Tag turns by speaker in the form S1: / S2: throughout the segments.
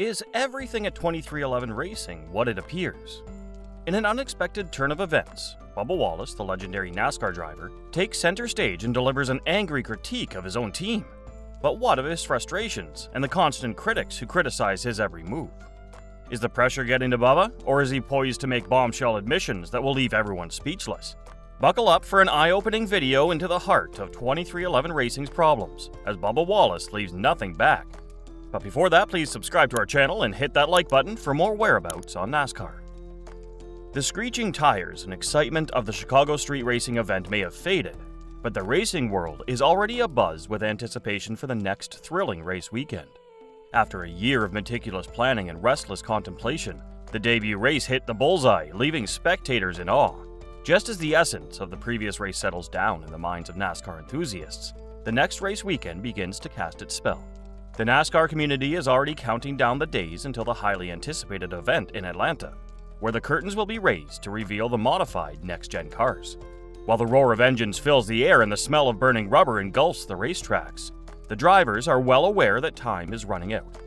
S1: Is everything at 2311 Racing what it appears? In an unexpected turn of events, Bubba Wallace, the legendary NASCAR driver, takes center stage and delivers an angry critique of his own team. But what of his frustrations and the constant critics who criticize his every move? Is the pressure getting to Bubba, or is he poised to make bombshell admissions that will leave everyone speechless? Buckle up for an eye-opening video into the heart of 2311 Racing's problems, as Bubba Wallace leaves nothing back. But before that, please subscribe to our channel and hit that like button for more whereabouts on NASCAR. The screeching tires and excitement of the Chicago street racing event may have faded, but the racing world is already abuzz with anticipation for the next thrilling race weekend. After a year of meticulous planning and restless contemplation, the debut race hit the bullseye, leaving spectators in awe. Just as the essence of the previous race settles down in the minds of NASCAR enthusiasts, the next race weekend begins to cast its spell. The NASCAR community is already counting down the days until the highly anticipated event in Atlanta, where the curtains will be raised to reveal the modified next-gen cars. While the roar of engines fills the air and the smell of burning rubber engulfs the racetracks, the drivers are well aware that time is running out.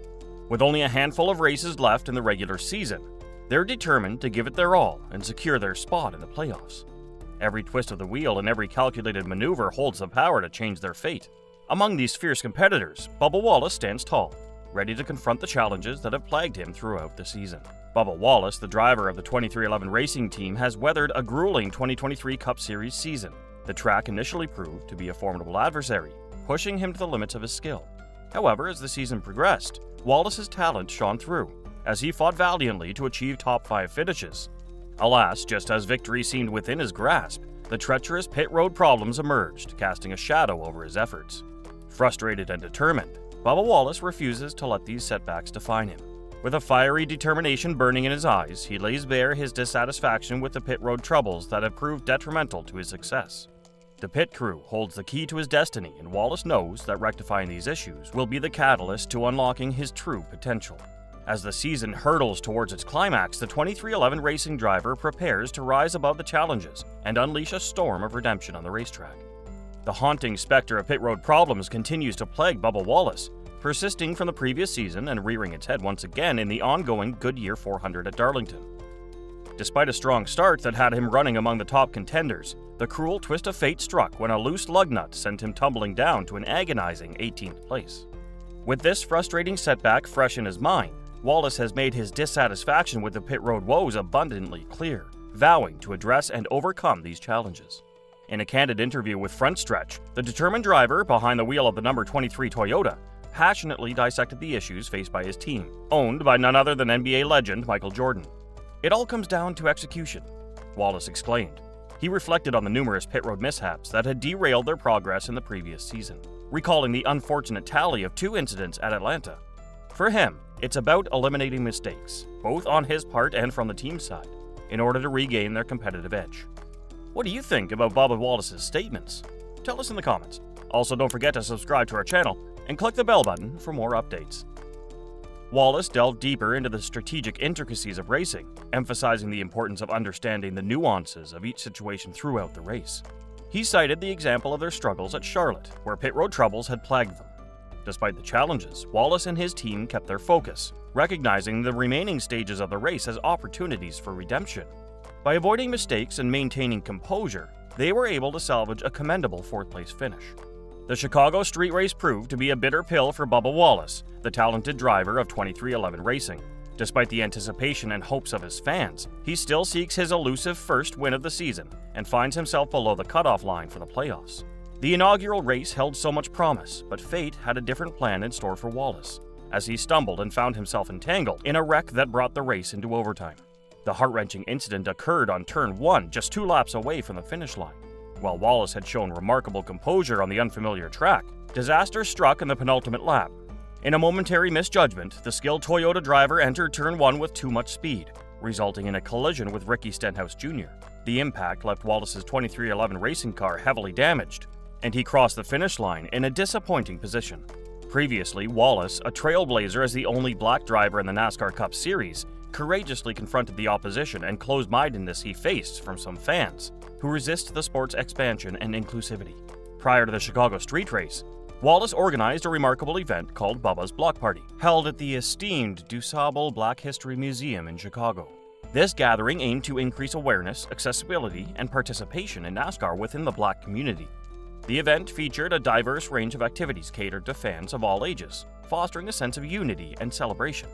S1: With only a handful of races left in the regular season, they're determined to give it their all and secure their spot in the playoffs. Every twist of the wheel and every calculated maneuver holds the power to change their fate. Among these fierce competitors, Bubba Wallace stands tall, ready to confront the challenges that have plagued him throughout the season. Bubba Wallace, the driver of the 2311 Racing team, has weathered a grueling 2023 Cup Series season. The track initially proved to be a formidable adversary, pushing him to the limits of his skill. However, as the season progressed, Wallace's talent shone through, as he fought valiantly to achieve top 5 finishes. Alas, just as victory seemed within his grasp, the treacherous pit road problems emerged, casting a shadow over his efforts. Frustrated and determined, Bubba Wallace refuses to let these setbacks define him. With a fiery determination burning in his eyes, he lays bare his dissatisfaction with the pit road troubles that have proved detrimental to his success. The pit crew holds the key to his destiny, and Wallace knows that rectifying these issues will be the catalyst to unlocking his true potential. As the season hurtles towards its climax, the 2311 Racing driver prepares to rise above the challenges and unleash a storm of redemption on the racetrack. The haunting specter of pit road problems continues to plague Bubba Wallace, persisting from the previous season and rearing its head once again in the ongoing Goodyear 400 at Darlington. Despite a strong start that had him running among the top contenders, the cruel twist of fate struck when a loose lug nut sent him tumbling down to an agonizing 18th place. With this frustrating setback fresh in his mind, Wallace has made his dissatisfaction with the pit road woes abundantly clear, vowing to address and overcome these challenges. In a candid interview with Front Stretch, the determined driver behind the wheel of the number 23 Toyota passionately dissected the issues faced by his team, owned by none other than NBA legend Michael Jordan. "It all comes down to execution," Wallace exclaimed. He reflected on the numerous pit road mishaps that had derailed their progress in the previous season, recalling the unfortunate tally of 2 incidents at Atlanta. For him, it's about eliminating mistakes, both on his part and from the team side, in order to regain their competitive edge. What do you think about Bubba Wallace's statements? Tell us in the comments. Also, don't forget to subscribe to our channel and click the bell button for more updates. Wallace delved deeper into the strategic intricacies of racing, emphasizing the importance of understanding the nuances of each situation throughout the race. He cited the example of their struggles at Charlotte, where pit road troubles had plagued them. Despite the challenges, Wallace and his team kept their focus, recognizing the remaining stages of the race as opportunities for redemption. By avoiding mistakes and maintaining composure, they were able to salvage a commendable 4th-place finish. The Chicago street race proved to be a bitter pill for Bubba Wallace, the talented driver of 2311 Racing. Despite the anticipation and hopes of his fans, he still seeks his elusive first win of the season and finds himself below the cutoff line for the playoffs. The inaugural race held so much promise, but fate had a different plan in store for Wallace, as he stumbled and found himself entangled in a wreck that brought the race into overtime. The heart-wrenching incident occurred on turn 1, just 2 laps away from the finish line. While Wallace had shown remarkable composure on the unfamiliar track, disaster struck in the penultimate lap. In a momentary misjudgment, the skilled Toyota driver entered turn 1 with too much speed, resulting in a collision with Ricky Stenhouse Jr. The impact left Wallace's 2311 Racing car heavily damaged, and he crossed the finish line in a disappointing position. Previously, Wallace, a trailblazer as the only black driver in the NASCAR Cup Series, courageously confronted the opposition and closed-mindedness he faced from some fans who resist the sport's expansion and inclusivity. Prior to the Chicago street race, Wallace organized a remarkable event called Bubba's Block Party, held at the esteemed DuSable Black History Museum in Chicago. This gathering aimed to increase awareness, accessibility, and participation in NASCAR within the Black community. The event featured a diverse range of activities catered to fans of all ages, fostering a sense of unity and celebration.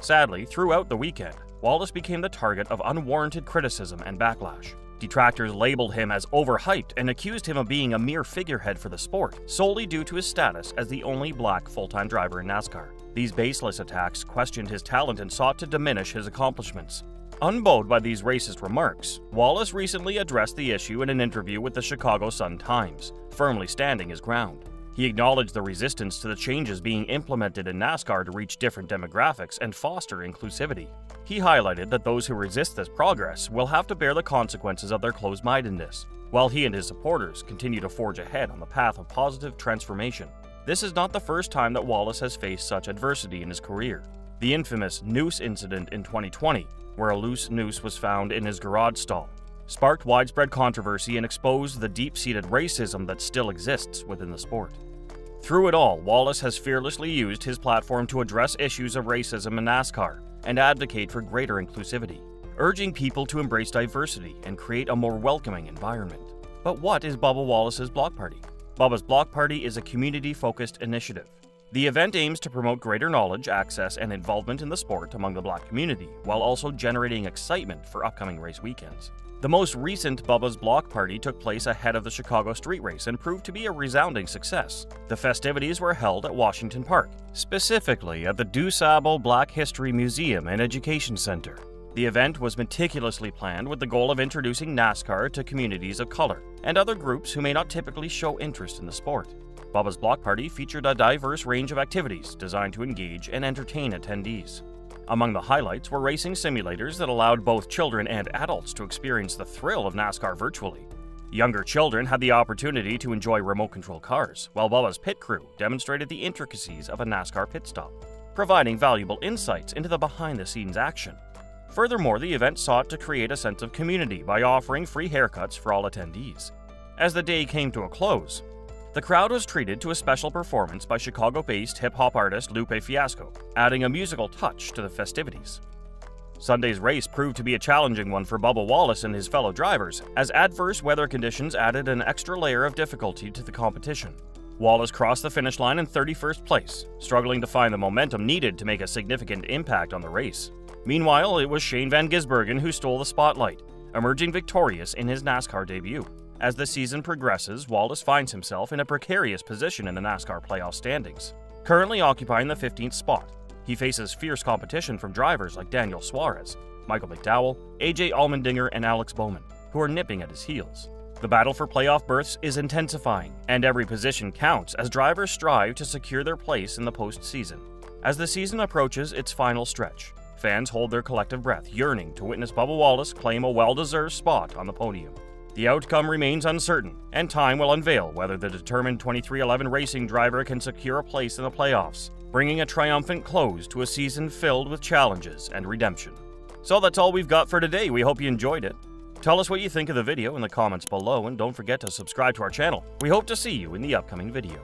S1: Sadly, throughout the weekend, Wallace became the target of unwarranted criticism and backlash. Detractors labeled him as overhyped and accused him of being a mere figurehead for the sport, solely due to his status as the only Black full-time driver in NASCAR. These baseless attacks questioned his talent and sought to diminish his accomplishments. Unbowed by these racist remarks, Wallace recently addressed the issue in an interview with the Chicago Sun-Times, firmly standing his ground. He acknowledged the resistance to the changes being implemented in NASCAR to reach different demographics and foster inclusivity. He highlighted that those who resist this progress will have to bear the consequences of their closed-mindedness, while he and his supporters continue to forge ahead on the path of positive transformation. This is not the first time that Wallace has faced such adversity in his career. The infamous NOOSE incident in 2020, where a loose noose was found in his garage stall, sparked widespread controversy and exposed the deep-seated racism that still exists within the sport. Through it all, Wallace has fearlessly used his platform to address issues of racism in NASCAR and advocate for greater inclusivity, urging people to embrace diversity and create a more welcoming environment. But what is Bubba Wallace's Block Party? Bubba's Block Party is a community-focused initiative. The event aims to promote greater knowledge, access, and involvement in the sport among the Black community, while also generating excitement for upcoming race weekends. The most recent Bubba's Block Party took place ahead of the Chicago street race and proved to be a resounding success. The festivities were held at Washington Park, specifically at the DuSable Black History Museum and Education Center. The event was meticulously planned with the goal of introducing NASCAR to communities of color and other groups who may not typically show interest in the sport. Bubba's Block Party featured a diverse range of activities designed to engage and entertain attendees. Among the highlights were racing simulators that allowed both children and adults to experience the thrill of NASCAR virtually. Younger children had the opportunity to enjoy remote-control cars, while Bubba's pit crew demonstrated the intricacies of a NASCAR pit stop, providing valuable insights into the behind-the-scenes action. Furthermore, the event sought to create a sense of community by offering free haircuts for all attendees. As the day came to a close, the crowd was treated to a special performance by Chicago-based hip-hop artist Lupe Fiasco, adding a musical touch to the festivities. Sunday's race proved to be a challenging one for Bubba Wallace and his fellow drivers, as adverse weather conditions added an extra layer of difficulty to the competition. Wallace crossed the finish line in 31st place, struggling to find the momentum needed to make a significant impact on the race. Meanwhile, it was Shane Van Gisbergen who stole the spotlight, emerging victorious in his NASCAR debut. As the season progresses, Wallace finds himself in a precarious position in the NASCAR playoff standings. Currently occupying the 15th spot, he faces fierce competition from drivers like Daniel Suarez, Michael McDowell, AJ Allmendinger, and Alex Bowman, who are nipping at his heels. The battle for playoff berths is intensifying, and every position counts as drivers strive to secure their place in the postseason. As the season approaches its final stretch, fans hold their collective breath, yearning to witness Bubba Wallace claim a well-deserved spot on the podium. The outcome remains uncertain, and time will unveil whether the determined 2311 racing driver can secure a place in the playoffs, bringing a triumphant close to a season filled with challenges and redemption. So that's all we've got for today. We hope you enjoyed it. Tell us what you think of the video in the comments below, and don't forget to subscribe to our channel. We hope to see you in the upcoming video.